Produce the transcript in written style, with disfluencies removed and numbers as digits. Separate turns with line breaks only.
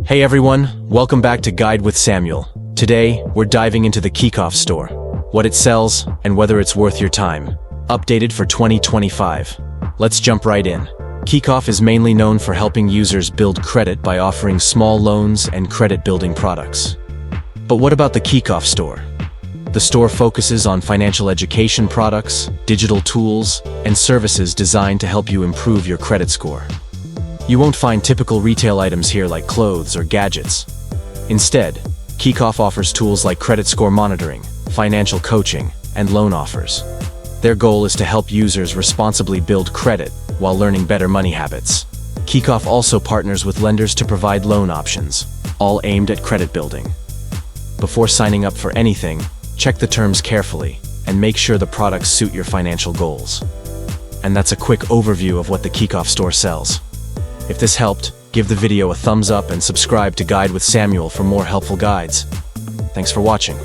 Hey everyone, welcome back to Guide with Samuel. Today, we're diving into the Kikoff Store, what it sells, and whether it's worth your time. Updated for 2025. Let's jump right in. Kikoff is mainly known for helping users build credit by offering small loans and credit-building products. But what about the Kikoff Store? The store focuses on financial education products, digital tools, and services designed to help you improve your credit score. You won't find typical retail items here like clothes or gadgets. Instead, Kikoff offers tools like credit score monitoring, financial coaching, and loan offers. Their goal is to help users responsibly build credit while learning better money habits. Kikoff also partners with lenders to provide loan options, all aimed at credit building. Before signing up for anything, check the terms carefully and make sure the products suit your financial goals. And that's a quick overview of what the Kikoff Store sells. If this helped, give the video a thumbs up and subscribe to Guide with Samuel for more helpful guides. Thanks for watching.